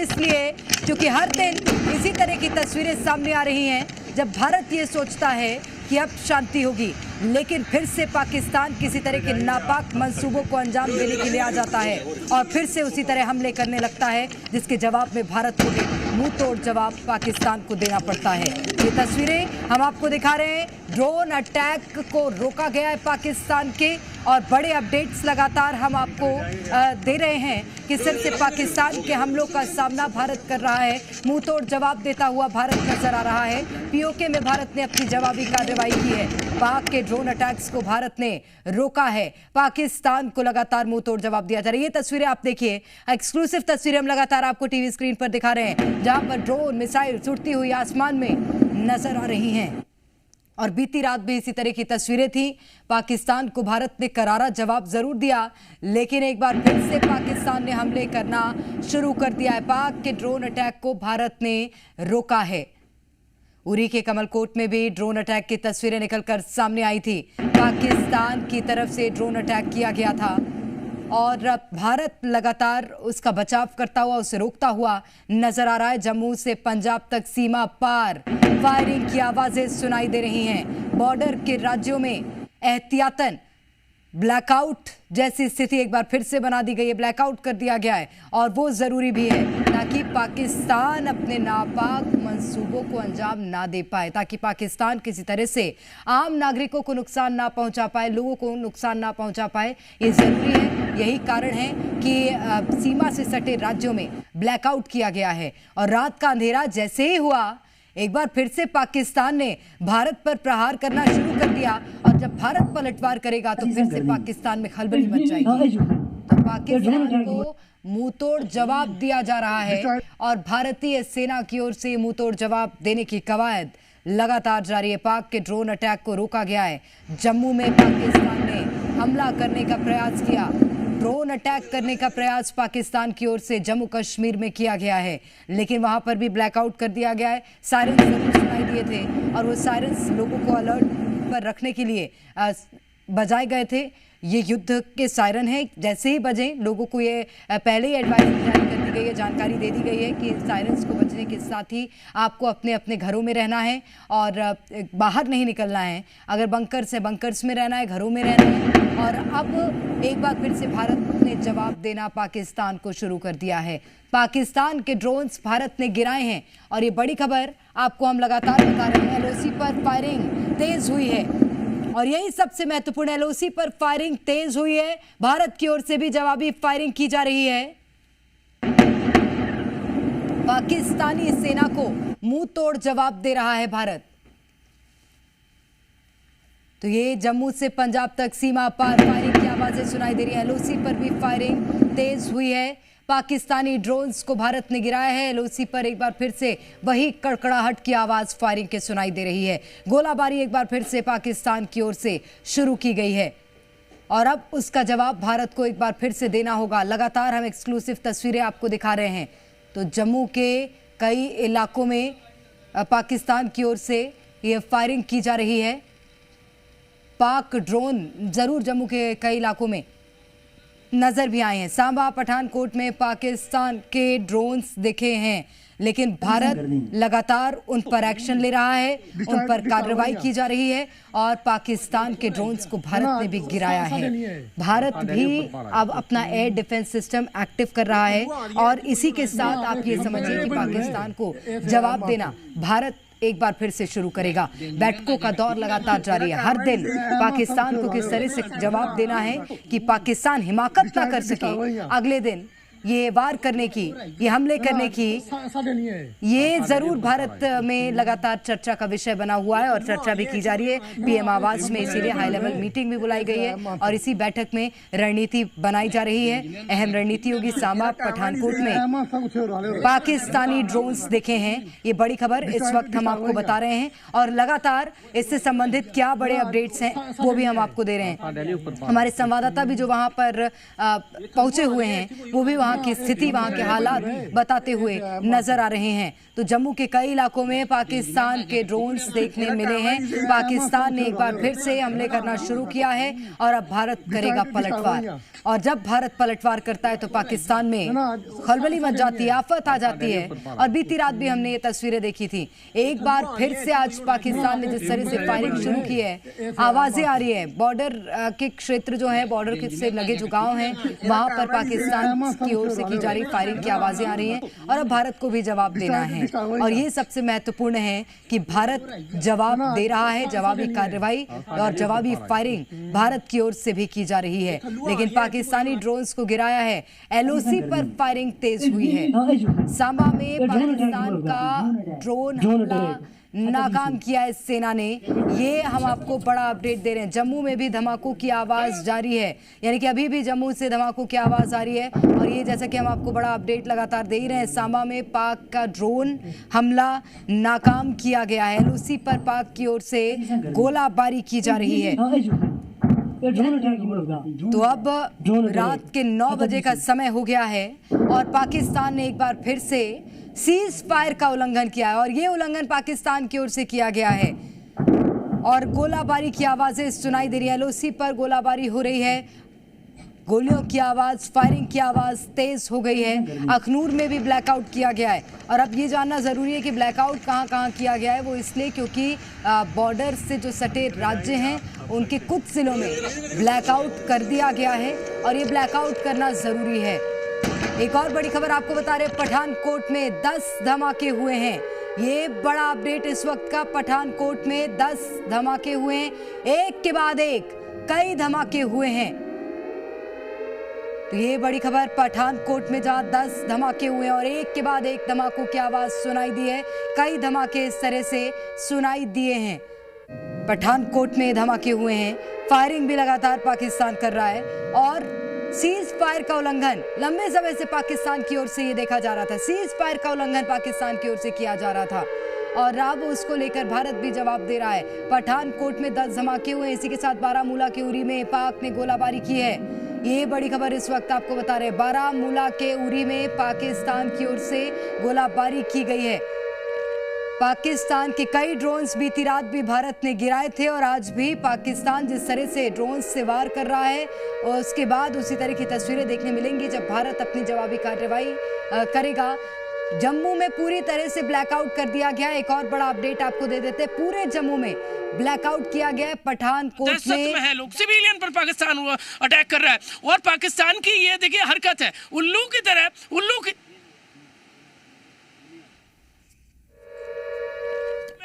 इसलिए क्योंकि हर दिन इसी तरह की तस्वीरें सामने आ रही हैं जब भारत ये सोचता है कि अब शांति होगी, लेकिन फिर से पाकिस्तान किसी तरह के नापाक मंसूबों को अंजाम देने के लिए आ जाता है और फिर से उसी तरह हमले करने लगता है, जिसके जवाब में भारत को भी मुंह तोड़ जवाब पाकिस्तान को देना पड़ता है। ये तस्वीरें हम आपको दिखा रहे हैं। ड्रोन अटैक को रोका गया है पाकिस्तान के, और बड़े अपडेट्स लगातार हम आपको दे रहे हैं कि सिर्फ से पाकिस्तान के हमलों का सामना भारत कर रहा है। मुंह तोड़ जवाब देता हुआ भारत नजर आ रहा है। पीओके में भारत ने अपनी जवाबी कार्रवाई की है। पाक के ड्रोन अटैक्स को भारत ने रोका है। पाकिस्तान को लगातार मुंह तोड़ जवाब दिया जा रहा है। ये तस्वीरें आप देखिए, एक्सक्लूसिव तस्वीरें हम लगातार आपको टीवी स्क्रीन पर दिखा रहे हैं, जहां पर ड्रोन मिसाइल उड़ती हुई आसमान में नजर आ रही हैं। और बीती रात भी इसी तरह की तस्वीरें थी। पाकिस्तान को भारत ने करारा जवाब जरूर दिया, लेकिन एक बार फिर से पाकिस्तान ने हमले करना शुरू कर दिया है। पाक के ड्रोन अटैक को भारत ने रोका है। उरी के कमलकोट में भी ड्रोन अटैक की तस्वीरें निकलकर सामने आई थी। पाकिस्तान की तरफ से ड्रोन अटैक किया गया था और भारत लगातार उसका बचाव करता हुआ, उसे रोकता हुआ नजर आ रहा है। जम्मू से पंजाब तक सीमा पार फायरिंग की आवाजें सुनाई दे रही हैं। बॉर्डर के राज्यों में एहतियातन ब्लैकआउट जैसी स्थिति एक बार फिर से बना दी गई है। ब्लैकआउट कर दिया गया है और वो जरूरी भी है ताकि पाकिस्तान अपने नापाक मंसूबों को अंजाम ना दे पाए, ताकि पाकिस्तान किसी तरह से आम नागरिकों को नुकसान ना पहुंचा पाए, लोगों को नुकसान ना पहुंचा पाए। ये जरूरी है। यही कारण है कि सीमा से सटे राज्यों में ब्लैकआउट किया गया है। और रात का अंधेरा जैसे ही हुआ, एक बार फिर से पाकिस्तान ने भारत पर प्रहार करना शुरू कर दिया, और जब भारत पलटवार करेगा तो फिर से पाकिस्तान में खलबली मच जाएगी। तो पाकिस्तान को मुंहतोड़ जवाब दिया जा रहा है और भारतीय सेना की ओर से मुंहतोड़ जवाब देने की कवायद लगातार जारी है। पाक के ड्रोन अटैक को रोका गया है। जम्मू में पाकिस्तान ने हमला करने का प्रयास किया। ड्रोन अटैक करने का प्रयास पाकिस्तान की ओर से जम्मू कश्मीर में किया गया है, लेकिन वहां पर भी ब्लैकआउट कर दिया गया है। सायरन जरूर सुनाई दिए थे और वो सायरन्स लोगों को अलर्ट पर रखने के लिए बजाए गए थे। ये युद्ध के सायरन है, जैसे ही बजे लोगों को ये पहले ही एडवाइजरी जारी कर दी गई है, जानकारी दे दी गई है कि सायरन्स को बजने के साथ ही आपको अपने अपने घरों में रहना है और बाहर नहीं निकलना है। अगर बंकर्स है, बंकर्स में रहना है, घरों में रहना है। और अब एक बार फिर से भारत ने जवाब देना पाकिस्तान को शुरू कर दिया है। पाकिस्तान के ड्रोन्स भारत ने गिराए हैं और ये बड़ी खबर आपको हम लगातार बता रहे हैं। एलओसी पर फायरिंग तेज हुई है और यही सबसे महत्वपूर्ण, एलओसी पर फायरिंग तेज हुई है। भारत की ओर से भी जवाबी फायरिंग की जा रही है। पाकिस्तानी सेना को मुंह तोड़ जवाब दे रहा है भारत। तो ये जम्मू से पंजाब तक सीमा पार फायरिंग की आवाजें सुनाई दे रही है। एलओसी पर भी फायरिंग तेज हुई है। पाकिस्तानी ड्रोन्स को भारत ने गिराया है। एलओसी पर एक बार फिर से वही कड़कड़ाहट की आवाज फायरिंग के सुनाई दे रही है। गोलाबारी एक बार फिर से पाकिस्तान की ओर से शुरू की गई है और अब उसका जवाब भारत को एक बार फिर से देना होगा। लगातार हम एक्सक्लूसिव तस्वीरें आपको दिखा रहे हैं। तो जम्मू के कई इलाकों में पाकिस्तान की ओर से ये फायरिंग की जा रही है। पाक ड्रोन जरूर जम्मू के कई इलाकों में नजर भी आए हैं। सांबा, पठानकोट में पाकिस्तान के ड्रोन्स दिखे हैं, लेकिन भारत लगातार उन पर एक्शन ले रहा है, उन पर कार्रवाई की जा रही है और पाकिस्तान के ड्रोन्स को भारत ने भी गिराया है। भारत भी अब अपना एयर डिफेंस सिस्टम एक्टिव कर रहा है और इसी के साथ आप ये समझिए कि पाकिस्तान को जवाब देना भारत एक बार फिर से शुरू करेगा। बैठकों का दौर लगातार जारी है। हर दिन पाकिस्तान को किस तरह से जवाब देना है कि पाकिस्तान हिमाकत ना कर सके अगले दिन ये वार करने की, ये हमले करने की, ये जरूर भारत में लगातार चर्चा का विषय बना हुआ है और चर्चा भी की जा रही है। पीएम आवास में इसीलिए हाई लेवल मीटिंग भी बुलाई गई है और इसी बैठक में रणनीति बनाई जा रही है। अहम रणनीति होगी। सांबा, पठानकोट में पाकिस्तानी ड्रोन्स देखे हैं, ये बड़ी खबर इस वक्त हम आपको बता रहे हैं और लगातार इससे संबंधित क्या बड़े अपडेट्स हैं वो भी हम आपको दे रहे हैं। हमारे संवाददाता भी जो वहां पर पहुंचे हुए हैं वो भी वहां वहां की स्थिति, वहां के हालात बताते हुए नजर आ रहे हैं। तो जम्मू के कई इलाकों में पाकिस्तान के ड्रोन्स देखने मिले हैं। पाकिस्तान ने एक बार फिर से हमले करना शुरू किया है और अब भारत करेगा पलटवार। और जब भारत पलटवार करता है तो पाकिस्तान में खलबली मच जाती है, आफत आ जाती है। और बीती रात भी हमने ये तस्वीरें देखी थी। एक बार फिर से आज पाकिस्तान ने जिस तरह से फायरिंग शुरू की है, आवाजें आ रही है। बॉर्डर के क्षेत्र जो है, बॉर्डर से लगे जो गांव हैं, वहां पर पाकिस्तान की ओर से की जा रही फायरिंग की आवाजें आ रही हैं और अब भारत को भी जवाब देना है। और ये सबसे महत्वपूर्ण है कि भारत जवाब दे रहा है, जवाबी कार्रवाई और जवाबी फायरिंग भारत की ओर से भी की जा रही है। लेकिन पाकिस्तानी ड्रोन्स को गिराया है, एलओसी पर फायरिंग तेज हुई है। सांबा में पाकिस्तान का ड्रोन हमला नाकाम किया है सेना ने। ये हम आपको बड़ा अपडेट दे रहे हैं। जम्मू में भी धमाकों की आवाज जारी है, यानी कि अभी भी जम्मू से धमाकों की आवाज आ रही है। और ये जैसा कि हम आपको बड़ा अपडेट लगातार दे ही रहे हैं, सांबा में पाक का ड्रोन हमला नाकाम किया गया है। एलओसी पर पाक की ओर से गोलाबारी की जा रही है। तो अब रात के 9 बजे का समय हो गया है और पाकिस्तान ने एक बार फिर से सीज फायर का उल्लंघन किया है और ये उल्लंघन पाकिस्तान की ओर से किया गया है। और गोलाबारी की आवाजें सुनाई दे रही है, एलओसी पर गोलाबारी हो रही है, गोलियों की आवाज, फायरिंग की आवाज तेज हो गई है। अखनूर में भी ब्लैकआउट किया गया है। और अब ये जानना जरूरी है कि ब्लैकआउट कहां कहां किया गया है। वो इसलिए क्योंकि बॉर्डर से जो सटे राज्य हैं उनके कुछ जिलों में ब्लैकआउट कर दिया गया है और ये ब्लैकआउट करना जरूरी है। एक और बड़ी खबर आपको बता रहे, पठानकोट में 10 धमाके हुए हैं। ये बड़ा अपडेट इस वक्त का। पठानकोट में 10 धमाके हुए हैं, एक के बाद एक कई धमाके हुए हैं। तो ये बड़ी खबर, पठानकोट में जहां 10 धमाके हुए हैं और एक के बाद एक धमाकों की आवाज सुनाई दी है। कई धमाके इस तरह से सुनाई दिए हैं। पठानकोट में धमाके हुए हैं, फायरिंग भी लगातार पाकिस्तान कर रहा है और सीज फायर का उल्लंघन लंबे समय से पाकिस्तान की ओर से ये देखा जा रहा था। सीज फायर का उल्लंघन पाकिस्तान की ओर से किया जा रहा था और अब उसको लेकर भारत भी जवाब दे रहा है। पठानकोट में 10 धमाके हुए, इसी के साथ बारामूला के उरी में पाक ने गोलाबारी की है। ये बड़ी खबर इस वक्त आपको बता रहे हैं। बारामूला के उरी में पाकिस्तान की ओर से गोलाबारी की गई है। पाकिस्तान के कई ड्रोन्स बीती रात भी भारत ने गिराए थे और आज भी पाकिस्तान जिस तरह से ड्रोन्स से वार कर रहा है और उसके बाद उसी तरह की तस्वीरें देखने मिलेंगी जब भारत अपनी जवाबी कार्रवाई करेगा। जम्मू में पूरी तरह से ब्लैकआउट कर दिया गया। एक और बड़ा अपडेट आपको दे देते हैं, पूरे जम्मू में ब्लैकआउट किया गया है। पठानकोट में है, लोग सिविलियन पर पाकिस्तान अटैक कर रहा है और पाकिस्तान की ये देखिए हरकत है, उल्लू की तरह, उल्लू की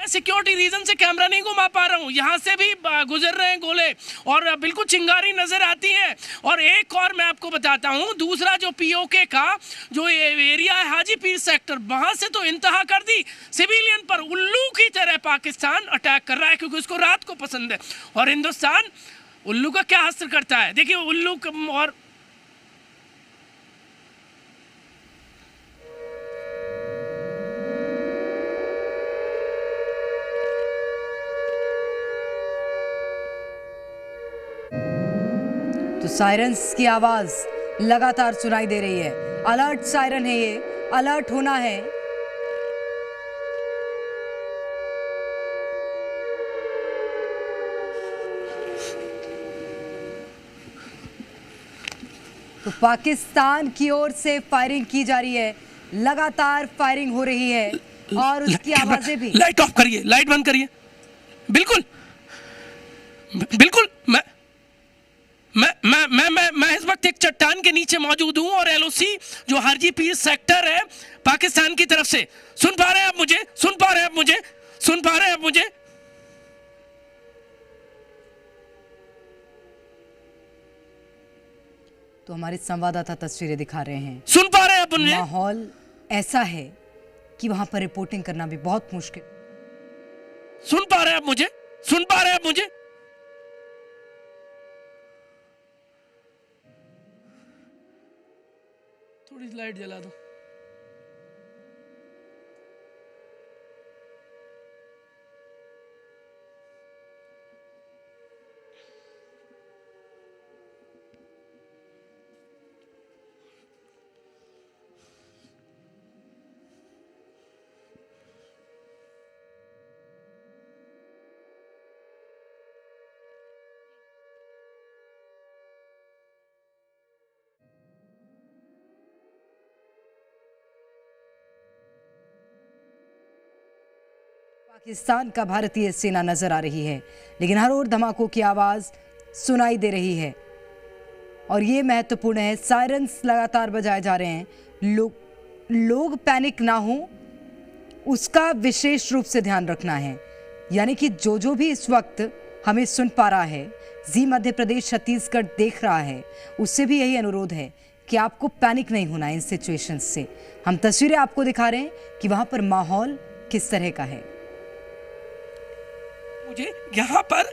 सिक्योरिटी रीजन से कैमरा नहीं घुमा पा रहा हूँ। यहाँ से भी गुजर रहे हैं गोले और बिल्कुल चिंगारी नजर आती है। और एक और मैं आपको बताता हूँ, दूसरा जो पीओके का जो एरिया है हाजी पीर सेक्टर, वहां से तो इंतहा कर दी। सिविलियन पर उल्लू की तरह पाकिस्तान अटैक कर रहा है क्योंकि उसको रात को पसंद है। और हिंदुस्तान उल्लू का क्या असर करता है देखिए, उल्लू और तो सायरन्स की आवाज लगातार सुनाई दे रही है। अलर्ट सायरन है, ये अलर्ट होना है। तो पाकिस्तान की ओर से फायरिंग की जा रही है, लगातार फायरिंग हो रही है और उसकी आवाजें भी। लाइट ऑफ करिए, लाइट बंद करिए। बिल्कुल बिल्कुल मैं इस वक्त एक चट्टान के नीचे मौजूद हूं और एलओसी जो हाजी पीर सेक्टर है पाकिस्तान की तरफ से। सुन पा रहे हैं आप मुझे? सुन पा रहे हैं आप मुझे? सुन पा रहे हैं आप मुझे? तो हमारे संवाददाता तस्वीरें दिखा रहे हैं। सुन पा रहे हैं आप मुझे? माहौल ऐसा है कि वहां पर रिपोर्टिंग करना भी बहुत मुश्किल। सुन पा रहे हैं आप मुझे? सुन पा रहे हैं आप मुझे? थोड़ी लाइट जला दो। पाकिस्तान का भारतीय सेना नजर आ रही है, लेकिन हर ओर धमाकों की आवाज सुनाई दे रही है और ये महत्वपूर्ण है। सायरन्स लगातार बजाए जा रहे हैं। लोग पैनिक ना हो, उसका विशेष रूप से ध्यान रखना है। यानी कि जो भी इस वक्त हमें सुन पा रहा है, जी मध्य प्रदेश छत्तीसगढ़ देख रहा है, उससे भी यही अनुरोध है कि आपको पैनिक नहीं होना है इन सिचुएशंस से। हम तस्वीरें आपको दिखा रहे हैं कि वहां पर माहौल किस तरह का है। मुझे यहाँ पर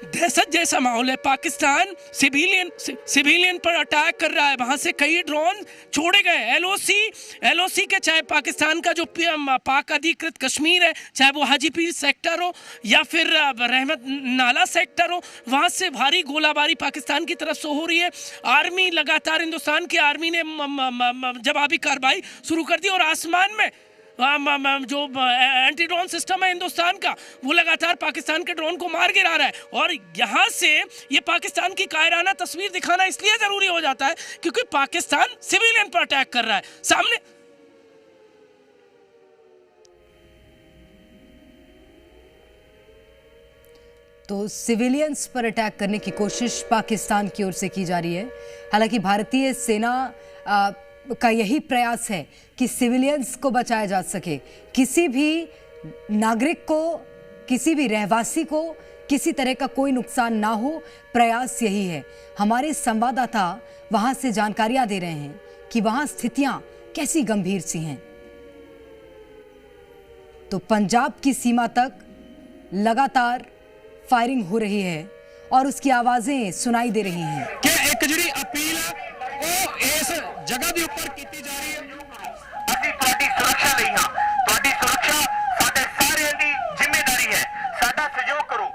दहशत जैसा माहौल है। पाकिस्तान सिविलियन पर अटैक कर रहा है। वहां से कई ड्रोन छोड़े गए। एलओसी के, चाहे पाकिस्तान का जो पाक अधिकृत कश्मीर है, चाहे वो हाजीपीर सेक्टर हो या फिर रहमत नाला सेक्टर हो, वहां से भारी गोलाबारी पाकिस्तान की तरफ से हो रही है। आर्मी लगातार, हिंदुस्तान की आर्मी ने जवाबी कार्रवाई शुरू कर दी और आसमान में जो एंटी ड्रोन सिस्टम है हिंदुस्तान का, वो लगातार पाकिस्तान के ड्रोन को मार गिरा रहा है। और यहाँ से ये पाकिस्तान की कायराना तस्वीर दिखाना इसलिए ज़रूरी हो जाता है क्योंकि पाकिस्तान सिविलियन पर अटैक कर रहा है। सामने तो सिविलियंस पर अटैक करने की कोशिश पाकिस्तान की ओर से की जा रही है। हालांकि भारतीय सेना का यही प्रयास है कि सिविलियंस को बचाया जा सके, किसी भी नागरिक को, किसी भी रहवासी को किसी तरह का कोई नुकसान ना हो। प्रयास यही है। हमारे संवाददाता वहां से जानकारियां दे रहे हैं कि वहां स्थितियां कैसी गंभीर सी हैं। तो पंजाब की सीमा तक लगातार फायरिंग हो रही है और उसकी आवाजें सुनाई दे रही हैं। कि एक जी अपील है वो इस जगह के ऊपर की जा रही है। ਅਸੀਂ ਤੁਹਾਡੀ ਸੁਰੱਖਿਆ ਲਈ ਹਾਂ। ਤੁਹਾਡੀ ਸੁਰੱਖਿਆ ਸਾਡੇ ਸਾਰਿਆਂ ਦੀ ਜ਼ਿੰਮੇਵਾਰੀ ਹੈ। ਸਾਡਾ ਸਹਿਯੋਗ ਕਰੋ,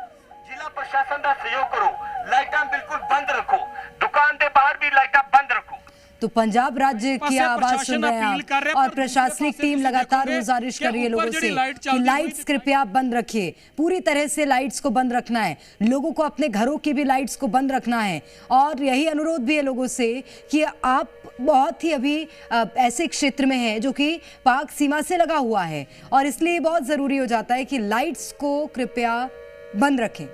ਜ਼ਿਲ੍ਹਾ ਪ੍ਰਸ਼ਾਸਨ ਦਾ ਸਹਿਯੋਗ ਕਰੋ। ਲਾਈਟਾਂ ਬਿਲਕੁਲ ਬੰਦ ਰੱਖੋ, दुकान के बाहर भी लाइटां बंद रखो। तो पंजाब राज्य की आवाज सुन रहे हैं और प्रशासनिक टीम लगातार गुजारिश कर रही है लोगों से कि लाइट्स कृपया बंद रखिए। पूरी तरह से लाइट्स को बंद रखना है। लोगों को अपने घरों की भी लाइट्स को बंद रखना है और यही अनुरोध भी है लोगों से कि आप बहुत ही अभी ऐसे क्षेत्र में हैं जो कि पाक सीमा से लगा हुआ है और इसलिए बहुत जरूरी हो जाता है कि लाइट्स को कृपया बंद रखें।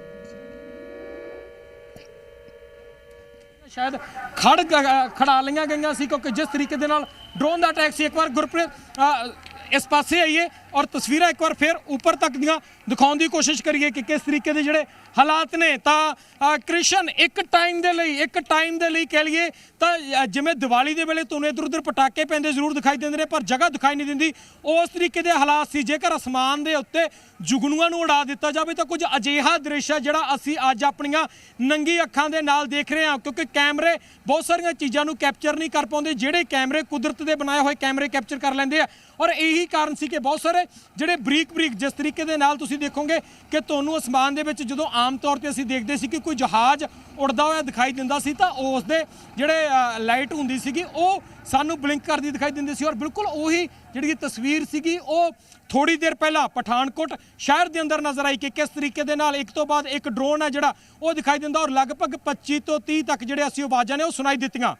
शायद खड़ा लिया गई सी क्योंकि जिस तरीके दे नाल ड्रोन का अटैक से एक बार गुरप्रीत इस पासे आइए और तस्वीर एक बार फिर ऊपर तक दिखाने की कोशिश करिए कि किस तरीके के जोड़े हालात ने। कृष्ण एक टाइम के लिए कह लीए तो जिमें दिवाली के वेले तुने इधर उधर पटाके पैंदे जरूर दिखाई देंगे पर जगह दिखाई नहीं देती। उस तरीके के हालात से जेकर आसमान के उत्ते जुगनुआं नूं उड़ा दिता जाए तो कुछ अजिहा दृश्य है जिहड़ा असीं अज अपणियां नंगी अखां दे नाल देख रहे हैं क्योंकि कैमरे बहुत सारियां चीज़ां नूं कैप्चर नहीं कर पाउंदे। जिहड़े कैमरे कुदरत दे बनाए हुए कैमरे कैप्चर कर लैंदे आ और यही कारण सी कि बहुत सारे जिहड़े बरीक जिस तरीके दे नाल तुसीं देखोगे कि तुहानूं आसमान दे विच जदों आम तौर पर असीं देखदे सी कि कोई जहाज़ उड़दा होया दिखाई दिंदा सी तां उस दे जिहड़े लाइट हुंदी सीगी ओह सानूं ब्लिंक करदी दिखाई दिंदी सी और बिल्कुल उही जिहड़ी तस्वीर सीगी ओह थोड़ी देर पहला पठानकोट शहर के अंदर नजर आई कि किस तरीके दे नाल एक तो बाद एक ड्रोन है जिहड़ा ओह दिखाई दिंदा और लगभग 25 तो 30 तक जिहड़े असीं आवाज़ां ने ओह सुनाई दित्तियां।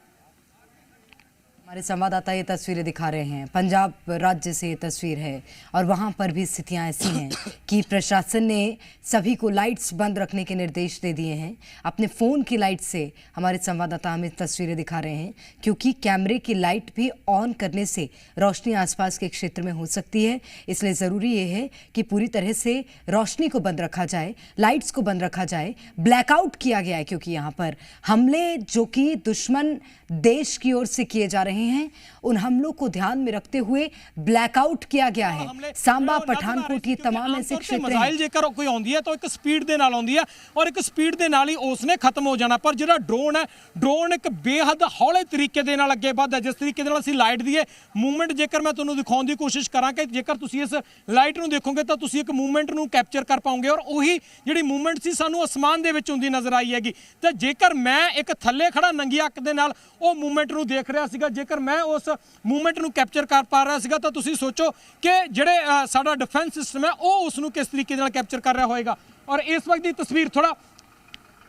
हमारे संवाददाता ये तस्वीरें दिखा रहे हैं। पंजाब राज्य से ये तस्वीर है और वहाँ पर भी स्थितियाँ ऐसी हैं कि प्रशासन ने सभी को लाइट्स बंद रखने के निर्देश दे दिए हैं। अपने फ़ोन की लाइट से हमारे संवाददाता हमें तस्वीरें दिखा रहे हैं क्योंकि कैमरे की लाइट भी ऑन करने से रोशनी आसपास के क्षेत्र में हो सकती है। इसलिए ज़रूरी ये है कि पूरी तरह से रोशनी को बंद रखा जाए, लाइट्स को बंद रखा जाए। ब्लैकआउट किया गया है क्योंकि यहाँ पर हमले जो कि दुश्मन देश की ओर से किए जा रहे हैं उन हमलों को ध्यान में रखते हुए ब्लैकआउट किया गया है। सांबा, पठानकोट, ये तमाम ऐसे क्षेत्र हैं। मिसाइल जेकर कोई आउंदी है तो एक स्पीड दे नाल आउंदी है और एक स्पीड दे नाल ही उसने खत्म हो जाना पर जिहड़ा ड्रोन है ड्रोन एक बेहद हौले तरीके दे नाल अगे बढ़दा। जिस तरीके दे नाल असीं लाइट दी मूवमेंट जेकर मैं तुहानूं दिखाउण दी कोशिश करां कि जेकर तुसीं इस लाइट नूं देखोगे तो तुसीं एक मूवमेंट नूं कैप्चर कर पाओगे और उही जिहड़ी मूवमेंट सी सानूं आसमान दे विच हुंदी नज़र आई हैगी। तो जेकर मैं एक थल्ले खड़ा नंगी अख दे नाल ਉਹ मूवमेंट ਨੂੰ देख रहा ਸੀਗਾ जेकर मैं उस मूवमेंट ਨੂੰ कैप्चर कर पा रहा ਸੀਗਾ ਤਾਂ ਤੁਸੀਂ ਸੋਚੋ कि ਜਿਹੜੇ ਸਾਡਾ डिफेंस सिस्टम है ਉਹ ਉਸ ਨੂੰ किस तरीके ਨਾਲ कैप्चर कर रहा होएगा। और इस वक्त की तस्वीर थोड़ा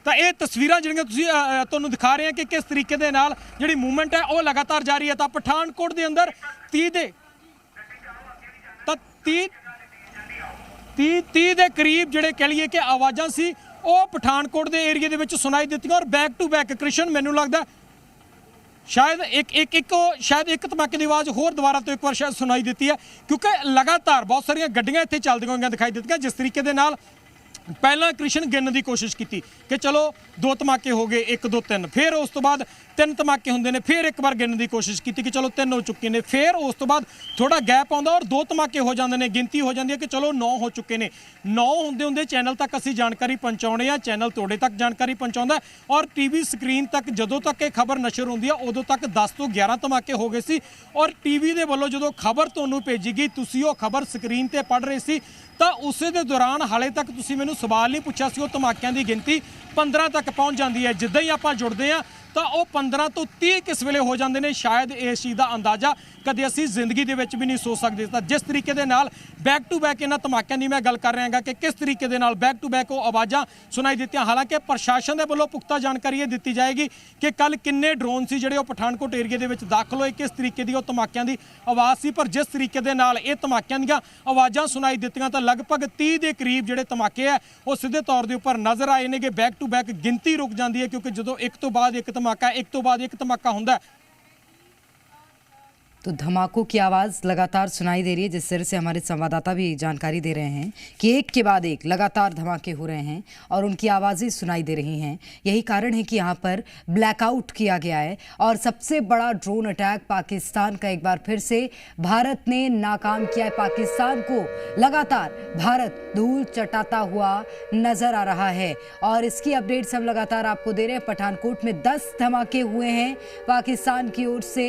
तो ये तस्वीरां ਜਿਹੜੀਆਂ ਤੁਸੀਂ ਤੁਹਾਨੂੰ ਦਿਖਾ ਰਹੇ ਹਾਂ कि किस तरीके ਦੇ ਨਾਲ ਜਿਹੜੀ मूवमेंट है ਉਹ लगातार जारी है। ਤਾਂ पठानकोट ਦੇ अंदर 30 30 ਦੇ ਕਰੀਬ ਜਿਹੜੇ ਕਹ ਲਈਏ ਕਿ ਆਵਾਜ਼ਾਂ ਸੀ ਉਹ ਪਠਾਨਕੋਟ ਦੇ ਏਰੀਏ ਦੇ ਵਿੱਚ ਸੁਣਾਈ ਦਿੱਤੀਆਂ। ਔਰ ਬੈਕ ਟੂ ਬੈਕ ਕ੍ਰਿਸ਼ਨ ਮੈਨੂੰ ਲੱਗਦਾ शायद एक धमाके की आवाज़ होर दोबारा तो एक बार शायद सुनाई दी है, क्योंकि लगातार बहुत सारिया गड्डियां इत्थे चलदियां हुई दिखाई दी। जिस तरीके दे नाल पहला कृष्ण गिनने की कोशिश की कि चलो 2 धमाके हो गए, 1 2 3, फिर उस तो बाद 3 धमाके होंगे ने, फिर एक बार गिनने की कोशिश की कि चलो 3 हो चुके हैं, फिर उस तो बाद थोड़ा गैप आता और 2 धमाके हो जाते हैं, गिनती हो जाती है कि चलो 9 हो चुके हैं। 9 होंदे होंदे चैनल तक असी जानकारी पहुँचाने हैं, चैनल तुहाडे तक जानकारी पहुँचाता और टीवी स्क्रीन तक जदों तक ये खबर नशर होंदी है उदों तक 10 तो 11 धमाके हो गए सी। और टीवी के वालों जो खबर तुहानूं भेजी गई, तुसीं वो खबर स्क्रीन पर पढ़ रहे सी, तो उस दे दौरान हाले तक तुसीं मैनूं सवाल नहीं पूछा सी, वो धमाकिਆਂ की गिनती 15 तक पहुँच जाती है। जिद्दां ही आपां जुड़ते हैं तो वह 15 तो 30 किस वेले हो जाते हैं, शायद इस चीज़ का अंदाज़ा कदे असी जिंदगी के भी नहीं सोच सकते। तो जिस तरीके के नाल बैक टू बैक इन्हां धमाकिਆਂ की मैं गल कर रहा कि किस तरीके के नाल बैक टू बैक वो आवाज़ां सुनाई दित्तियां। हालांकि प्रशासन के वालों पुख्ता जानकारी ये दी जाएगी कि कल किन्ने ड्रोन से जिहड़े पठानकोट एरिए के दाखिल होए, किस तरीके की धमाकिਆਂ की आवाज़ सी। पर जिस तरीके के नाल ये धमाकिਆਂ दी आवाज़ां सुनाई दित्तियां तो लगभग 30 के करीब जिहड़े धमाके है वो सीधे तौर के उपर नज़र आए ने। बैक टू बैक गिनती रुक जाती है, क्योंकि जो एक तो बाद एक धमाका, एक तो बाद एक धमाका होंदा है। तो धमाकों की आवाज़ लगातार सुनाई दे रही है, जिस तरह से हमारे संवाददाता भी जानकारी दे रहे हैं कि एक के बाद एक लगातार धमाके हो रहे हैं और उनकी आवाज़ें सुनाई दे रही हैं। यही कारण है कि यहाँ पर ब्लैकआउट किया गया है। और सबसे बड़ा ड्रोन अटैक पाकिस्तान का एक बार फिर से भारत ने नाकाम किया है। पाकिस्तान को लगातार भारत धूल चटाता हुआ नज़र आ रहा है और इसकी अपडेट्स हम लगातार आपको दे रहे हैं। पठानकोट में 10 धमाके हुए हैं पाकिस्तान की ओर से,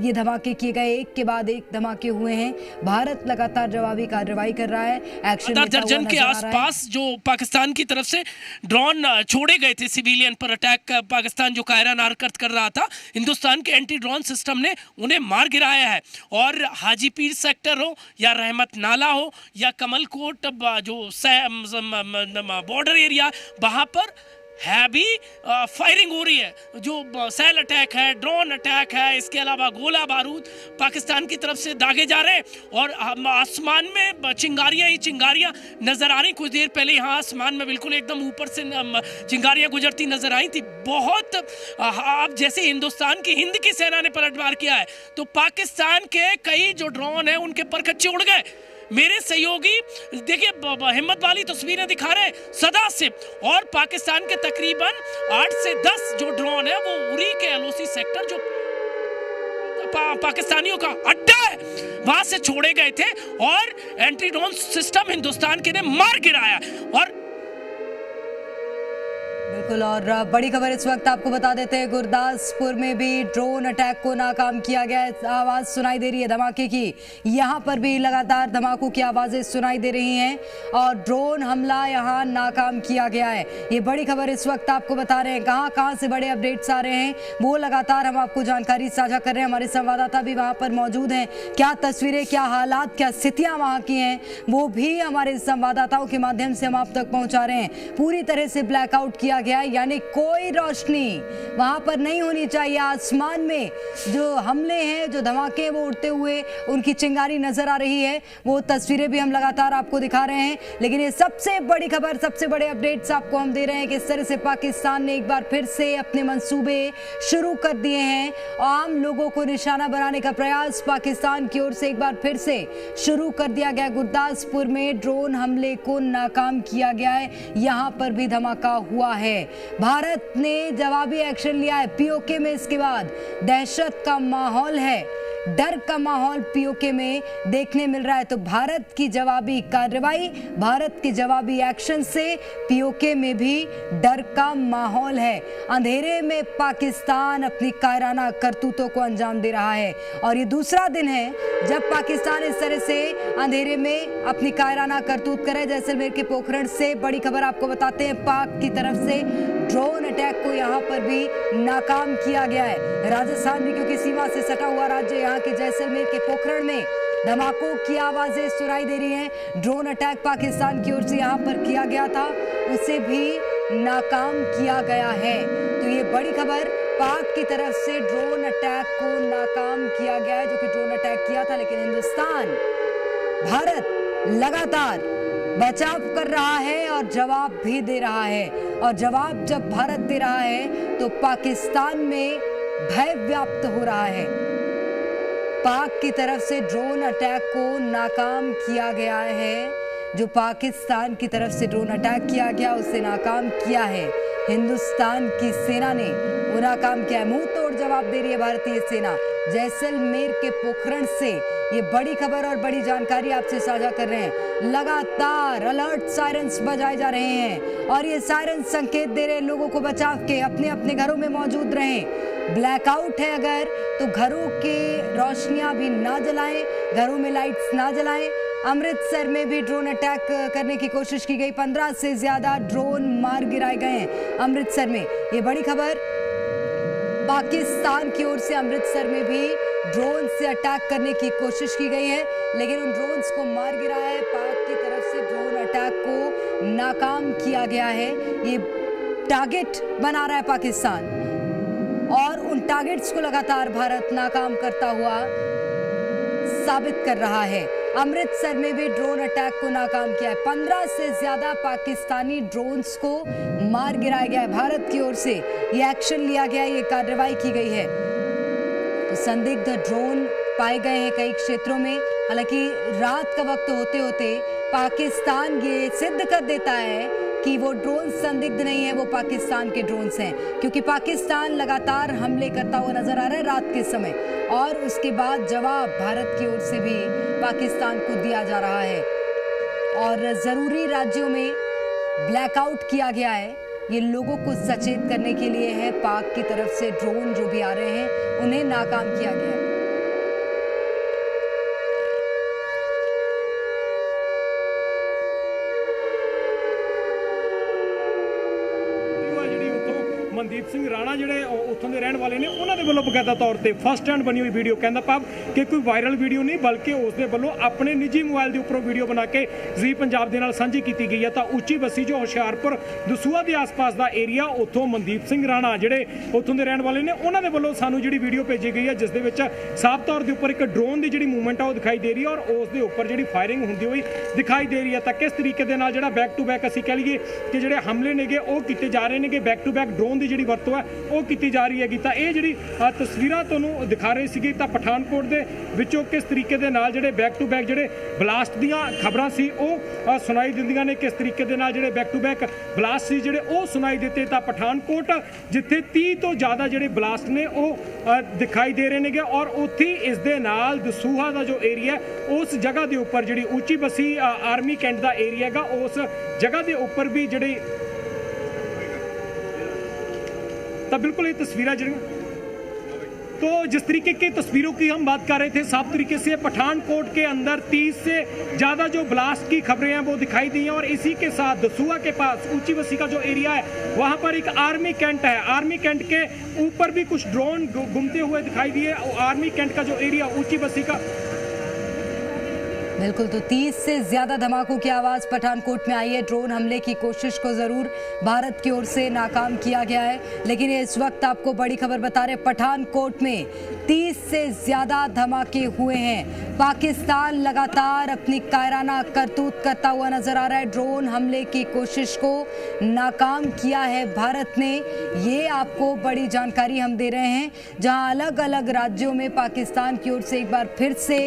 ये धमाके किए गए, एक के बाद एक धमाके हुए हैं। भारत लगातार जवाबी कार्रवाई कर रहा है, एक्शन लेता हुआ दर्जन के नजर आ रहा आसपास जो पाकिस्तान की तरफ से ड्रोन छोड़े गए थे सिविलियन पर अटैक, पाकिस्तान जो कायरा नारकत कर रहा था, हिंदुस्तान के एंटी ड्रोन सिस्टम ने उन्हें मार गिराया है। और हाजीपीर सेक्टर हो या रहमत नाला हो या कमलकोट जो बॉर्डर एरिया, वहाँ पर है भी फायरिंग हो रही है। जो सेल अटैक है, ड्रोन अटैक है, इसके अलावा गोला बारूद पाकिस्तान की तरफ से दागे जा रहे हैं। और आसमान में चिंगारियां ही चिंगारियां नजर आ रही। कुछ देर पहले यहाँ आसमान में बिल्कुल एकदम ऊपर से चिंगारियां गुजरती नजर आई थी। बहुत अब जैसे हिंदुस्तान की हिंद की सेना ने पलटवार किया है, तो पाकिस्तान के कई जो ड्रोन है उनके परखच्चे उड़ गए। मेरे सहयोगी देखिए हिम्मत वाली तस्वीरें दिखा रहे हैं सदा से। और पाकिस्तान के तकरीबन 8 से 10 जो ड्रोन है वो उरी के एलओसी सेक्टर जो पाकिस्तानियों का अड्डा है वहां से छोड़े गए थे और एंटी ड्रोन सिस्टम हिंदुस्तान के ने मार गिराया। और बिल्कुल, और बड़ी खबर इस वक्त आपको बता देते हैं, गुरदासपुर में भी ड्रोन अटैक को नाकाम किया गया है। आवाज़ सुनाई दे रही है धमाके की, यहाँ पर भी लगातार धमाकों की आवाज़ें सुनाई दे रही हैं और ड्रोन हमला यहाँ नाकाम किया गया है। ये बड़ी खबर इस वक्त आपको बता रहे हैं। कहाँ से बड़े अपडेट्स आ रहे हैं वो लगातार हम आपको जानकारी साझा कर रहे हैं। हमारे संवाददाता भी वहाँ पर मौजूद हैं। क्या तस्वीरें, क्या हालात, क्या स्थितियाँ वहाँ की हैं, वो भी हमारे संवाददाताओं के माध्यम से हम आप तक पहुँचा रहे हैं। पूरी तरह से ब्लैकआउट किया गया है, यानी कोई रोशनी वहां पर नहीं होनी चाहिए। आसमान में जो हमले हैं, जो धमाके वो उड़ते हुए उनकी चिंगारी नजर आ रही है, वो तस्वीरें भी हम लगातार आपको दिखा रहे हैं। लेकिन ये सबसे बड़ी खबर, सबसे बड़े अपडेट्स आपको हम दे रहे हैं कि इस तरह से पाकिस्तान ने एक बार फिर से अपने मंसूबे शुरू कर दिए हैं। आम लोगों को निशाना बनाने का प्रयास पाकिस्तान की ओर से एक बार फिर से शुरू कर दिया गया। गुरदासपुर में ड्रोन हमले को नाकाम किया गया है, यहाँ पर भी धमाका हुआ है। भारत ने जवाबी एक्शन लिया है पीओके में। इसके बाद दहशत का माहौल है, डर का माहौल पीओके में देखने मिल रहा है। तो भारत की जवाबी कार्रवाई, भारत के जवाबी एक्शन से पीओके में भी डर का माहौल है। अंधेरे में पाकिस्तान अपनी कायराना करतूतों को अंजाम दे रहा है और ये दूसरा दिन है जब पाकिस्तान इस तरह से अंधेरे में अपनी कायराना करतूत करे। जैसलमेर के पोखरण से बड़ी खबर आपको बताते हैं, पाक की तरफ से ड्रोन अटैक को यहाँ पर भी नाकाम किया गया है। राजस्थान भी क्योंकि सीमा से सटा हुआ राज्य, यहाँ के जैसलमेर के पोखरण में धमाकों की आवाजें सुनाई दे रही हैं। ड्रोन अटैक पाकिस्तान की ओर से यहाँ पर किया गया था, उसे भी नाकाम किया गया है। तो ये बड़ी खबर, पाक की तरफ से ड्रोन अटैक को नाकाम किया गया है, जो कि ड्रोन अटैक किया था। लेकिन हिंदुस्तान, भारत लगातार बचाव कर रहा है और जवाब भी दे रहा है। और जवाब जब भारत दे रहा है तो पाकिस्तान में भय व्याप्त हो रहा है। पाक की तरफ से ड्रोन अटैक को नाकाम किया गया है। जो पाकिस्तान की तरफ से ड्रोन अटैक किया गया उसे नाकाम किया है हिंदुस्तान की सेना ने, वो नाकाम किया है। मुंह तोड़ जवाब दे रही है भारतीय सेना। जैसलमेर के पोखरण से ये बड़ी खबर और बड़ी जानकारी आपसे साझा कर रहे हैं। लगातार अलर्ट सायरन्स बजाए जा रहे हैं और ये सायरन संकेत दे रहे हैं लोगों को बचाव के, अपने अपने घरों में मौजूद रहें। ब्लैकआउट है अगर तो घरों के रोशनियां भी ना जलाएं, घरों में लाइट्स ना जलाएं। अमृतसर में भी ड्रोन अटैक करने की कोशिश की गई। 15 से ज्यादा ड्रोन मार गिराए गए हैं अमृतसर में। ये बड़ी खबर पाकिस्तान की ओर से अमृतसर में भी ड्रोन से अटैक करने की कोशिश की गई है, लेकिन उन ड्रोन्स को मार गिराया है। पाक की तरफ से ड्रोन अटैक को नाकाम किया गया है। ये टारगेट बना रहा है पाकिस्तान और उन टारगेट्स को लगातार भारत नाकाम करता हुआ साबित कर रहा है। अमृतसर में भी ड्रोन अटैक को नाकाम किया है। 15 से ज्यादा पाकिस्तानी ड्रोन्स को मार गिराया गया है। भारत की ओर से ये एक्शन लिया गया है, ये कार्रवाई की गई है। तो संदिग्ध ड्रोन पाए गए हैं कई क्षेत्रों में। हालांकि रात का वक्त होते होते पाकिस्तान ये सिद्ध कर देता है कि वो ड्रोन संदिग्ध नहीं है, वो पाकिस्तान के ड्रोन्स हैं, क्योंकि पाकिस्तान लगातार हमले करता हुआ नजर आ रहा है रात के समय और उसके बाद जवाब भारत की ओर से भी पाकिस्तान को दिया जा रहा है। और ज़रूरी राज्यों में ब्लैकआउट किया गया है, ये लोगों को सचेत करने के लिए है। पाक की तरफ से ड्रोन जो भी आ रहे हैं उन्हें नाकाम किया गया है। मनदीप सिंह राणा ਜਿਹੜੇ ਉੱਥੋਂ ਦੇ ਰਹਿਣ ਵਾਲੇ ਨੇ ਉਹਨਾਂ ਦੇ ਵੱਲੋਂ ਬਕਾਇਦਾ ਤੌਰ ਤੇ ਫਸਟ ਹੈਂਡ ਬਣੀ ਹੋਈ ਵੀਡੀਓ, ਕਹਿੰਦਾ ਭਾਵ ਕਿ ਕੋਈ ਵਾਇਰਲ ਵੀਡੀਓ ਨਹੀਂ ਬਲਕਿ ਉਸ ਦੇ ਵੱਲੋਂ ਆਪਣੇ ਨਿੱਜੀ ਮੋਬਾਈਲ ਦੇ ਉੱਪਰੋਂ ਵੀਡੀਓ ਬਣਾ ਕੇ ਜ਼ੀ ਪੰਜਾਬ ਦੇ ਨਾਲ ਸਾਂਝੀ ਕੀਤੀ ਗਈ ਹੈ। ਤਾਂ ਉੱਚੀ ਬੱਸੀ ਜੋ ਹੁਸ਼ਿਆਰਪੁਰ ਦਸੂਹਾ ਦੇ ਆਸ-ਪਾਸ ਦਾ ਏਰੀਆ, ਉੱਥੋਂ ਮਨਦੀਪ ਸਿੰਘ ਰਾਣਾ ਜਿਹੜੇ ਉੱਥੋਂ ਦੇ ਰਹਿਣ ਵਾਲੇ ਨੇ ਉਹਨਾਂ ਦੇ ਵੱਲੋਂ ਸਾਨੂੰ ਜਿਹੜੀ ਵੀਡੀਓ ਭੇਜੀ ਗਈ ਹੈ ਜਿਸ ਦੇ ਵਿੱਚ ਸਾਫ਼ ਤੌਰ ਦੇ ਉੱਪਰ ਇੱਕ ਡਰੋਨ ਦੀ ਜਿਹੜੀ ਮੂਵਮੈਂਟ ਆ ਉਹ ਦਿਖਾਈ ਦੇ ਰਹੀ ਹੈ ਔਰ ਉਸ ਦੇ ਉੱਪਰ ਜਿਹੜੀ ਫਾਇਰਿੰਗ ਹੁੰਦੀ ਹੋਈ ਦਿਖਾਈ ਦੇ ਰਹੀ ਹੈ। ਤਾਂ ਕਿਸ ਤਰੀਕੇ ਦੇ ਨਾਲ ਜਿਹੜਾ ਬੈਕ ਟੂ ਬੈਕ ਅਸੀਂ ਕਹਿ ਲਈਏ ਕਿ ਜਿਹੜੇ ਹਮਲੇ ਨੇਗੇ ਉਹ ਕੀਤੇ ਜਾ ਰਹੇ ਨੇਗੇ, ਬੈਕ ਟੂ ਬੈਕ ਡਰੋਨ ਦੀ ਜਿਹੜੀ ਵਰਤੋਂ ਹੈ ਉਹ ਕੀਤੀ ਜਾ ਰਹੀ ਹੈਗੀ। ਤਾਂ ਇਹ ਜਿਹੜੀ ਤਸਵੀਰਾਂ ਤੁਹਾਨੂੰ ਦਿਖਾ ਰਹੇ ਸੀਗੇ ਤਾਂ ਪਠਾਨਕੋਟ ਦੇ ਵਿੱਚੋਂ ਕਿਸ ਤਰੀਕੇ ਦੇ ਨਾਲ ਜਿਹੜੇ ਬੈਕ ਟੂ ਬੈਕ ਜਿਹੜੇ ਬਲਾਸਟ ਦੀਆਂ ਖਬਰਾਂ ਸੀ ਉਹ ਸੁਣਾਈ ਦਿੰਦੀਆਂ ਨੇ, ਕਿਸ ਤਰੀਕੇ ਦੇ ਨਾਲ ਜਿਹੜੇ ਬੈਕ ਟੂ ਬੈਕ ਬਲਾਸਟ ਸੀ ਜਿਹੜੇ ਉਹ ਸੁਣਾਈ ਦਿੱਤੇ। ਤਾਂ ਪਠਾਨਕੋਟ ਜਿੱਥੇ 30 ਤੋਂ ਜ਼ਿਆਦਾ ਜਿਹੜੇ ਬਲਾਸਟ ਨੇ ਉਹ ਦਿਖਾਈ ਦੇ ਰਹੇ ਨੇਗੇ ਔਰ ਉੱਥੇ ਇਸ ਦੇ ਨਾਲ ਦਸੂਹਾ ਦਾ ਜੋ ਏਰੀਆ ਉਸ ਜਗ੍ਹਾ ਦੇ ਉੱਪਰ ਜਿਹੜੀ ਉੱਚੀ ਬੱਸੀ ਆਰਮੀ ਕੈਂਟ ਦਾ ਏਰੀਆ ਹੈਗਾ ਉਸ ਜਗ੍ਹਾ ਦੇ ਉੱਪਰ ਵੀ ਜਿਹੜੇ तो बिल्कुल ये तस्वीरें जो तो जिस तरीके की तस्वीरों की हम बात कर रहे थे, साफ तरीके से पठानकोट के अंदर 30 से ज़्यादा जो ब्लास्ट की खबरें हैं वो दिखाई दी हैं और इसी के साथ दसुआ के पास ऊंची बस्ती का जो एरिया है वहाँ पर एक आर्मी कैंट है। आर्मी कैंट के ऊपर भी कुछ ड्रोन घूमते हुए दिखाई दिए। आर्मी कैंट का जो एरिया ऊंची बस्ती का बिल्कुल, तो 30 से ज्यादा धमाकों की आवाज पठानकोट में आई है। ड्रोन हमले की कोशिश को जरूर भारत की ओर से नाकाम किया गया है, लेकिन इस वक्त आपको बड़ी खबर बता रहे, पठानकोट में 30 से ज्यादा धमाके हुए हैं। पाकिस्तान लगातार अपनी कायराना करतूत करता हुआ नजर आ रहा है। ड्रोन हमले की कोशिश को नाकाम किया है भारत ने, ये आपको बड़ी जानकारी हम दे रहे हैं, जहां अलग अलग राज्यों में पाकिस्तान की ओर से एक बार फिर से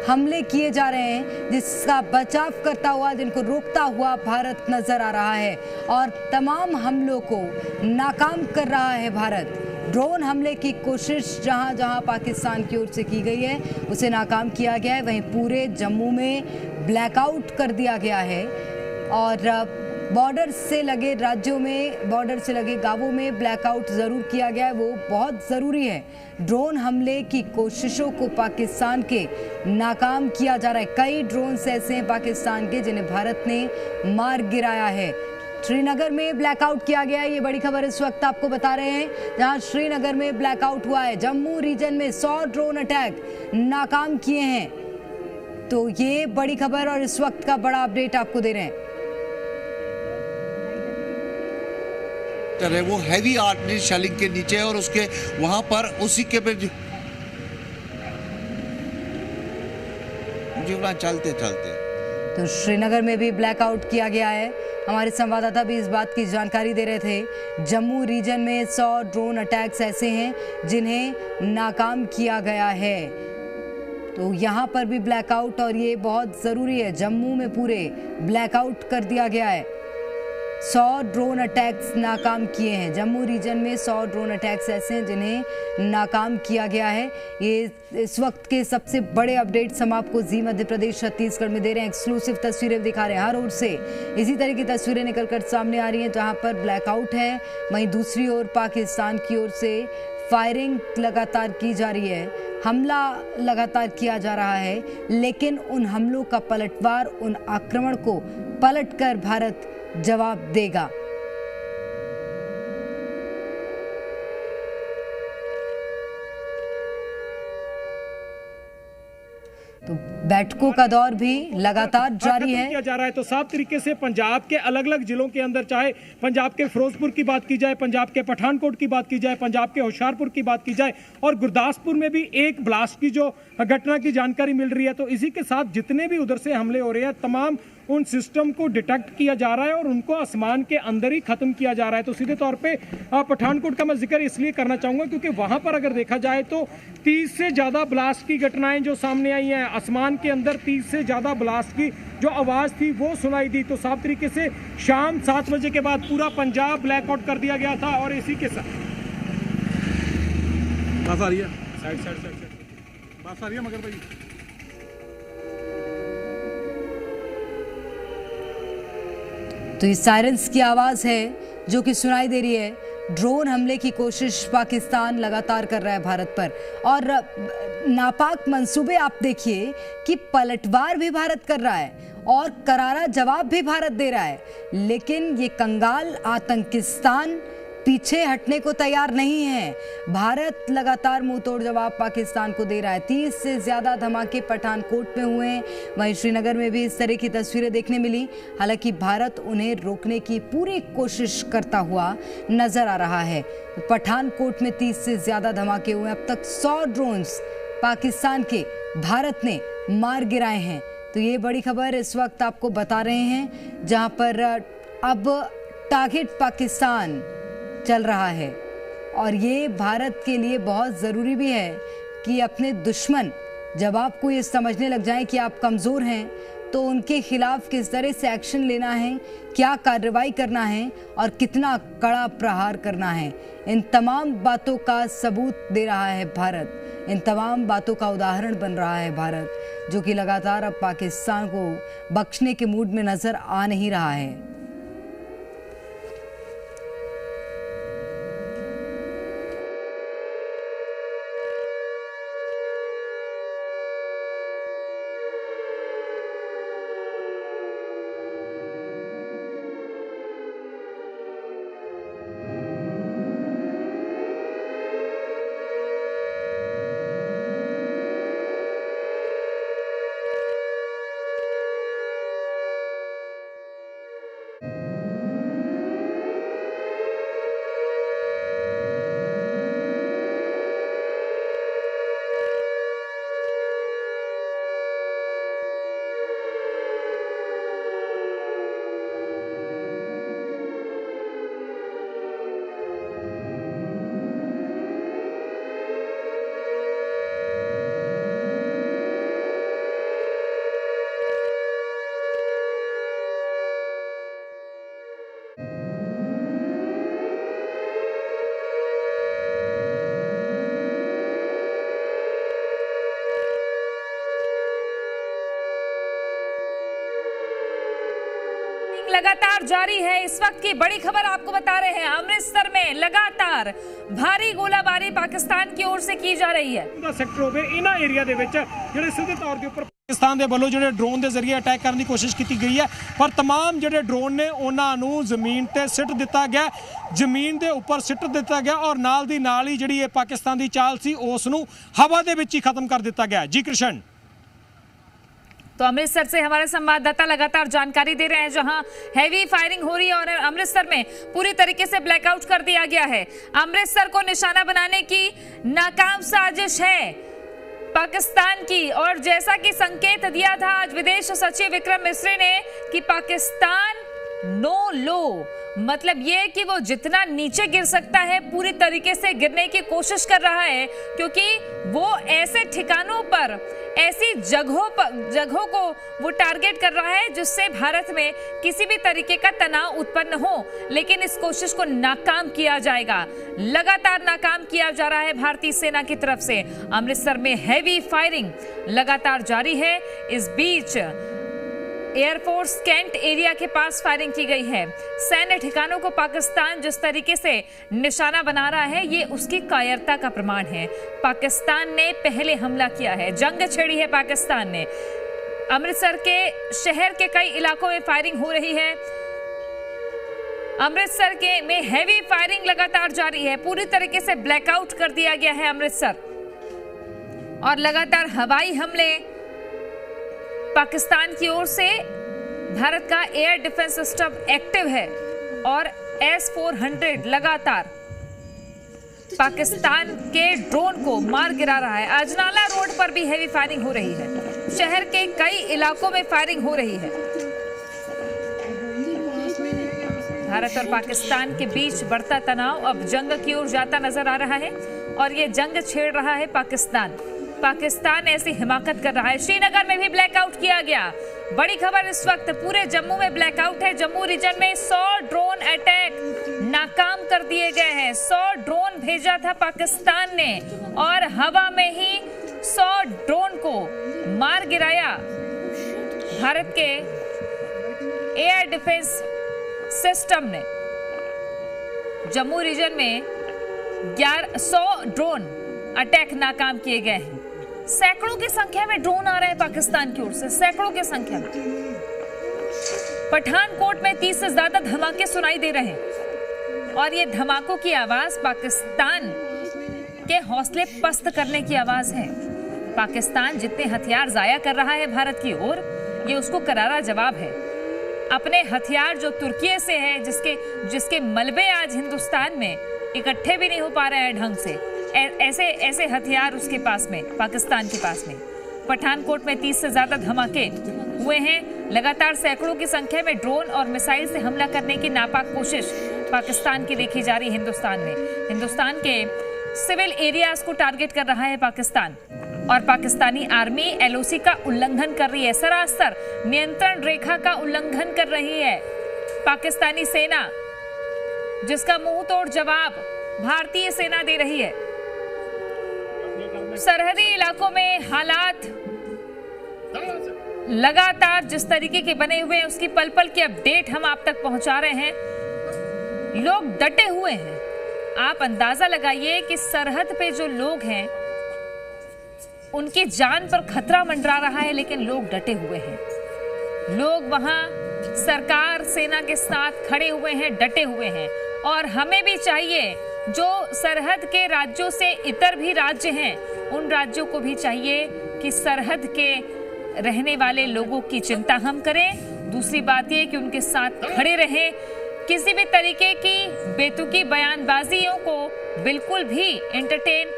हमले किए जा रहे हैं, जिसका बचाव करता हुआ, जिनको रोकता हुआ भारत नजर आ रहा है और तमाम हमलों को नाकाम कर रहा है भारत। ड्रोन हमले की कोशिश जहां जहां पाकिस्तान की ओर से की गई है उसे नाकाम किया गया है, वहीं पूरे जम्मू में ब्लैकआउट कर दिया गया है और बॉर्डर से लगे राज्यों में, बॉर्डर से लगे गांवों में ब्लैकआउट ज़रूर किया गया है, वो बहुत ज़रूरी है। ड्रोन हमले की कोशिशों को पाकिस्तान के नाकाम किया जा रहा है। कई ड्रोन्स ऐसे हैं पाकिस्तान के जिन्हें भारत ने मार गिराया है। श्रीनगर में ब्लैकआउट किया गया है, ये बड़ी खबर इस वक्त आपको बता रहे हैं, जहां श्रीनगर में ब्लैकआउट हुआ है। जम्मू रीजन में 100 ड्रोन अटैक नाकाम किए हैं। तो ये बड़ी खबर और इस वक्त का बड़ा अपडेट आपको दे रहे हैं। है वो हैवी आर्टिलरी शेलिंग के नीचे है और उसके वहां पर उसी के पे चलते चलते तो श्रीनगर में भी ब्लैकआउट किया गया है। हमारे संवाददाता भी इस बात की जानकारी दे रहे थे। जम्मू रीजन में 100 ड्रोन अटैक्स ऐसे हैं जिन्हें नाकाम किया गया है। तो यहाँ पर भी ब्लैकआउट, और ये बहुत ज़रूरी है, जम्मू में पूरे ब्लैकआउट कर दिया गया है। 100 ड्रोन अटैक्स नाकाम किए हैं। जम्मू रीजन में 100 ड्रोन अटैक्स ऐसे हैं जिन्हें नाकाम किया गया है। ये इस वक्त के सबसे बड़े अपडेट्स हम आपको जी मध्य प्रदेश छत्तीसगढ़ में दे रहे हैं। एक्सक्लूसिव तस्वीरें दिखा रहे हैं हर ओर से। इसी तरह की तस्वीरें निकलकर सामने आ रही हैं जहां पर ब्लैकआउट है। वहीं दूसरी ओर पाकिस्तान की ओर से फायरिंग लगातार की जा रही है, हमला लगातार किया जा रहा है, लेकिन उन हमलों का पलटवार, उन आक्रमण को पलटकर भारत जवाब देगा। तो बैठकों का दौर भी लगातार जारी है। किया जा रहा है। तो साफ तरीके से पंजाब के अलग अलग जिलों के अंदर, चाहे पंजाब के फिरोजपुर की बात की जाए, पंजाब के पठानकोट की बात की जाए, पंजाब के होशियारपुर की बात की जाए, और गुरदासपुर में भी एक ब्लास्ट की जो घटना की जानकारी मिल रही है। तो इसी के साथ जितने भी उधर से हमले हो रहे हैं, तमाम उन सिस्टम को डिटेक्ट किया जा रहा है और उनको आसमान के अंदर ही खत्म किया जा रहा है। तो सीधे तौर पे पठानकोट का मैं जिक्र इसलिए करना चाहूंगा क्योंकि वहां पर अगर देखा जाए तो 30 से ज्यादा ब्लास्ट की घटनाएं जो सामने आई हैं, आसमान के अंदर 30 से ज्यादा ब्लास्ट की जो आवाज थी वो सुनाई दी। तो साफ तरीके से शाम 7 बजे के बाद पूरा पंजाब ब्लैकआउट कर दिया गया था। और इसी के साथ बात आ रही है, साइड बात आ रही है, मगर भाई तो ये सायरन्स की आवाज़ है जो कि सुनाई दे रही है। ड्रोन हमले की कोशिश पाकिस्तान लगातार कर रहा है भारत पर, और नापाक मंसूबे आप देखिए कि पलटवार भी भारत कर रहा है और करारा जवाब भी भारत दे रहा है। लेकिन ये कंगाल आतंकिस्तान पीछे हटने को तैयार नहीं है। भारत लगातार मुंहतोड़ जवाब पाकिस्तान को दे रहा है। 30 से ज़्यादा धमाके पठानकोट में हुए हैं। वहीं श्रीनगर में भी इस तरह की तस्वीरें देखने मिली। हालांकि भारत उन्हें रोकने की पूरी कोशिश करता हुआ नजर आ रहा है। पठानकोट में 30 से ज़्यादा धमाके हुए। अब तक 100 ड्रोन्स पाकिस्तान के भारत ने मार गिराए हैं। तो ये बड़ी खबर इस वक्त आपको बता रहे हैं, जहाँ पर अब टारगेट पाकिस्तान चल रहा है। और ये भारत के लिए बहुत ज़रूरी भी है कि अपने दुश्मन जब आपको ये समझने लग जाएं कि आप कमज़ोर हैं, तो उनके खिलाफ किस तरह से एक्शन लेना है, क्या कार्रवाई करना है और कितना कड़ा प्रहार करना है। इन तमाम बातों का सबूत दे रहा है भारत। इन तमाम बातों का उदाहरण बन रहा है भारत, जो कि लगातार अब पाकिस्तान को बख्शने के मूड में नज़र आ नहीं रहा है। लगातार जारी है। इस वक्त की बड़ी खबर आपको बता रहे हैं, अमृतसर में लगातार भारी गोलाबारी पाकिस्तान की ओर से की जा रही है। ਸੈਕਟਰ ਹੋਵੇ ਇਹਨਾਂ ਏਰੀਆ ਦੇ ਵਿੱਚ ਜਿਹੜੇ ਸਿੱਧੇ ਤੌਰ ਦੇ ਉੱਪਰ ਪਾਕਿਸਤਾਨ ਦੇ ਵੱਲੋਂ ਜਿਹੜੇ ਡਰੋਨ ਦੇ ਜ਼ਰੀਏ ਅਟੈਕ ਕਰਨ ਦੀ ਕੋਸ਼ਿਸ਼ ਕੀਤੀ ਗਈ ਹੈ, ਪਰ तमाम ਜਿਹੜੇ ਡਰੋਨ ਨੇ ਉਹਨਾਂ ਨੂੰ ਜ਼ਮੀਨ ਤੇ ਸਿੱਟ ਦਿੱਤਾ ਗਿਆ, ਜ਼ਮੀਨ ਦੇ ਉੱਪਰ ਸਿੱਟ ਦਿੱਤਾ ਗਿਆ ਔਰ ਨਾਲ ਦੀ ਨਾਲ ਹੀ ਜਿਹੜੀ ਇਹ ਪਾਕਿਸਤਾਨ ਦੀ ਚਾਲ ਸੀ ਉਸ ਨੂੰ ਹਵਾ ਦੇ ਵਿੱਚ ਹੀ ਖਤਮ ਕਰ ਦਿੱਤਾ ਗਿਆ। ਜੀ कृष्ण। तो अमृतसर से हमारे संवाददाता लगातार जानकारी दे रहे हैं, जहां हैवी फायरिंग हो रही है और अमृतसर में पूरी तरीके से ब्लैकआउट कर दिया गया है। अमृतसर को निशाना बनाने की नाकाम साजिश है। पाकिस्तान की। और जैसा कि संकेत दिया था आज विदेश सचिव विक्रम मिस्री ने कि पाकिस्तान नो लो, मतलब ये कि वो जितना नीचे गिर सकता है पूरी तरीके से गिरने की कोशिश कर रहा है, क्योंकि वो ऐसे ठिकानों पर, ऐसी जगहों को वो टारगेट कर रहा है जिससे भारत में किसी भी तरीके का तनाव उत्पन्न हो। लेकिन इस कोशिश को नाकाम किया जाएगा, लगातार नाकाम किया जा रहा है भारतीय सेना की तरफ से। अमृतसर में हैवी फायरिंग लगातार जारी है। इस बीच एयरफोर्स कैंट एरिया के पास फायरिंग की गई है। सैन्य ठिकानों को पाकिस्तान जिस तरीके से निशाना बना रहा है, ये उसकी कायरता का प्रमाण है। पाकिस्तान ने पहले हमला किया है, जंग छेड़ी है पाकिस्तान ने। अमृतसर के शहर के कई इलाकों में फायरिंग हो रही है। अमृतसर के में हैवी फायरिंग लगातार जारी है। पूरी तरीके से ब्लैकआउट कर दिया गया है अमृतसर और लगातार हवाई हमले पाकिस्तान की ओर से। भारत का एयर डिफेंस सिस्टम एक्टिव है और S-400 लगातार पाकिस्तान के ड्रोन को मार गिरा रहा है। अजनाला रोड पर भी हैवी फायरिंग हो रही है। शहर के कई इलाकों में फायरिंग हो रही है। भारत और पाकिस्तान के बीच बढ़ता तनाव अब जंग की ओर जाता नजर आ रहा है और ये जंग छेड़ रहा है पाकिस्तान। पाकिस्तान ऐसी हिमाकत कर रहा है। श्रीनगर में भी ब्लैकआउट किया गया। बड़ी खबर इस वक्त पूरे जम्मू में ब्लैकआउट है। जम्मू रीजन में 100 ड्रोन अटैक नाकाम कर दिए गए हैं। 100 ड्रोन भेजा था पाकिस्तान ने और हवा में ही 100 ड्रोन को मार गिराया। भारत के एयर डिफेंस सिस्टम ने जम्मू रीजन में 100 ड्रोन अटैक नाकाम किए गए हैं। सैकड़ों की संख्या में ड्रोन आ रहे हैं पाकिस्तान की ओर से, सैकड़ों की संख्या में। पठानकोट में 30 से ज्यादा धमाके सुनाई दे रहे हैं और ये धमाकों की आवाज पाकिस्तान के हौसले पस्त करने की आवाज है। पाकिस्तान जितने हथियार जाया कर रहा है भारत की ओर, ये उसको करारा जवाब है। अपने हथियार जो तुर्की से है, जिसके मलबे आज हिंदुस्तान में इकट्ठे भी नहीं हो पा रहे हैं ढंग से, ऐसे हथियार उसके पास में, पाकिस्तान के पास में। पठानकोट में 30 से ज्यादा धमाके हुए हैं। लगातार सैकड़ों की संख्या में ड्रोन और मिसाइल से हमला करने की नापाक कोशिश पाकिस्तान की देखी जा रही है हिंदुस्तान में। हिंदुस्तान के सिविल एरियाज को टारगेट कर रहा है पाकिस्तान और पाकिस्तानी आर्मी LOC का उल्लंघन कर रही है। सरासर नियंत्रण रेखा का उल्लंघन कर रही है पाकिस्तानी सेना, जिसका मुंह तोड़ जवाब भारतीय सेना दे रही है। सरहदी इलाकों में हालात लगातार जिस तरीके के बने हुए हैं, उसकी पल पल की अपडेट हम आप तक पहुंचा रहे हैं। लोग डटे हुए हैं। आप अंदाजा लगाइए कि सरहद पे जो लोग हैं उनकी जान पर खतरा मंडरा रहा है, लेकिन लोग डटे हुए हैं। लोग वहां सरकार सेना के साथ खड़े हुए हैं, डटे हुए हैं। और हमें भी चाहिए, जो सरहद के राज्यों से इतर भी राज्य हैं, उन राज्यों को भी चाहिए कि सरहद के रहने वाले लोगों की चिंता हम करें। दूसरी बात ये कि उनके साथ खड़े रहें। किसी भी तरीके की बेतुकी बयानबाजियों को बिल्कुल भी एंटरटेन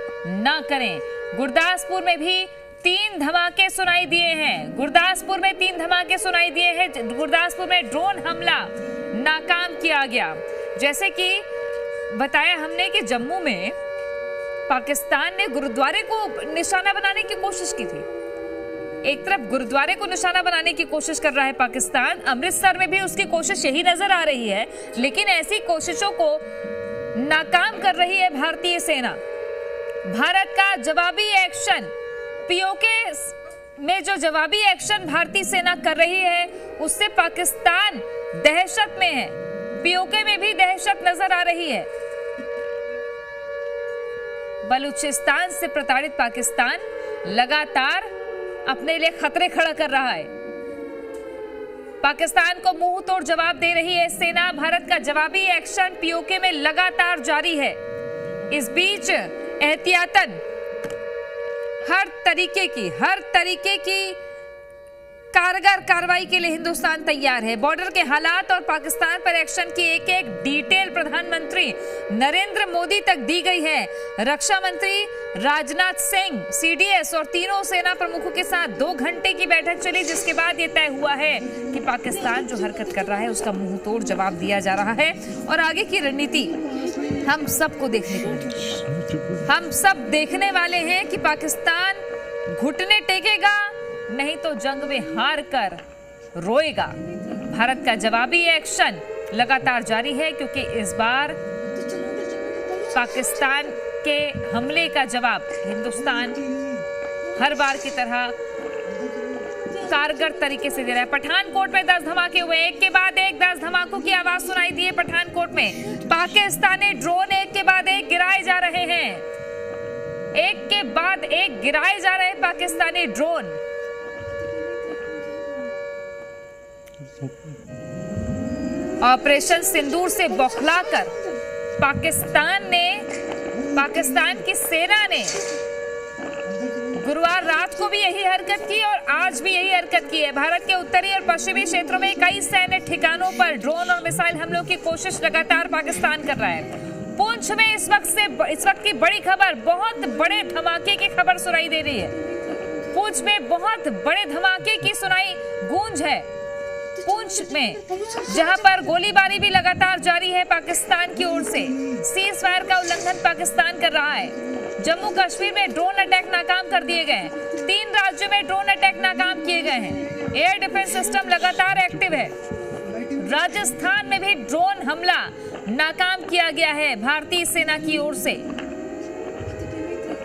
ना करें। गुरदासपुर में भी 3 धमाके सुनाई दिए हैं। गुरदासपुर में 3 धमाके सुनाई दिए हैं। गुरदासपुर में ड्रोन हमला नाकाम किया गया। जैसे कि बताया हमने कि जम्मू में पाकिस्तान ने गुरुद्वारे को निशाना बनाने की कोशिश की थी। एक तरफ गुरुद्वारे को निशाना बनाने की कोशिश कर रहा है पाकिस्तान, अमृतसर में भी उसकी कोशिश यही नजर आ रही है, लेकिन ऐसी कोशिशों को नाकाम कर रही है भारतीय सेना। भारत का जवाबी एक्शन, POK में जो जवाबी एक्शन भारतीय सेना कर रही है, उससे पाकिस्तान दहशत में है। POK में भी दहशत नजर आ रही है। बलूचिस्तान से प्रताड़ित पाकिस्तान लगातार अपने लिए खतरे खड़ा कर रहा है। पाकिस्तान को मुंह तोड़ जवाब दे रही है सेना। भारत का जवाबी एक्शन POK में लगातार जारी है। इस बीच एहतियातन हर तरीके की कारगर कार्रवाई के लिए हिंदुस्तान तैयार है। बॉर्डर के हालात और पाकिस्तान पर एक्शन की एक एक डिटेल प्रधानमंत्री नरेंद्र मोदी तक दी गई है। रक्षा मंत्री राजनाथ सिंह, सीडीएस और तीनों सेना प्रमुखों के साथ 2 घंटे की बैठक चली, जिसके बाद ये तय हुआ है कि पाकिस्तान जो हरकत कर रहा है उसका मुंह तोड़ जवाब दिया जा रहा है। और आगे की रणनीति हम सबको देखने को मिलेगी। हम सब देखने वाले हैं कि पाकिस्तान घुटने टेकेगा नहीं तो जंग में हार कर रोएगा। भारत का जवाबी एक्शन लगातार जारी है, क्योंकि इस बार पाकिस्तान के हमले का जवाब हिंदुस्तान हर बार की तरह कारगर तरीके से दे रहा है। पठानकोट में 10 धमाके हुए, एक के बाद एक 10 धमाकों की आवाज सुनाई दी है पठानकोट में। पाकिस्तानी ड्रोन एक के बाद एक गिराए जा रहे हैं, एक के बाद एक गिराए जा रहे हैं पाकिस्तानी ड्रोन। ऑपरेशन सिंदूर से बौखलाकर पाकिस्तान की सेना ने गुरुवार रात को भी यही हरकत की और आज भी यही हरकत की है। भारत के उत्तरी और पश्चिमी क्षेत्रों में कई सैन्य ठिकानों पर ड्रोन और मिसाइल हमलों की कोशिश लगातार पाकिस्तान कर रहा है। पुंछ में इस वक्त की बड़ी खबर, बहुत बड़े धमाके की खबर सुनाई दे रही है। पुंछ में बहुत बड़े धमाके की सुनाई गूंज है। पुंछ में जहां पर गोलीबारी भी लगातार जारी है पाकिस्तान की ओर से। सीज फायर का उल्लंघन पाकिस्तान कर रहा है। जम्मू कश्मीर में ड्रोन अटैक नाकाम कर दिए गए हैं। 3 राज्यों में ड्रोन अटैक नाकाम किए गए हैं। एयर डिफेंस सिस्टम लगातार एक्टिव है। राजस्थान में भी ड्रोन हमला नाकाम किया गया है भारतीय सेना की ओर से।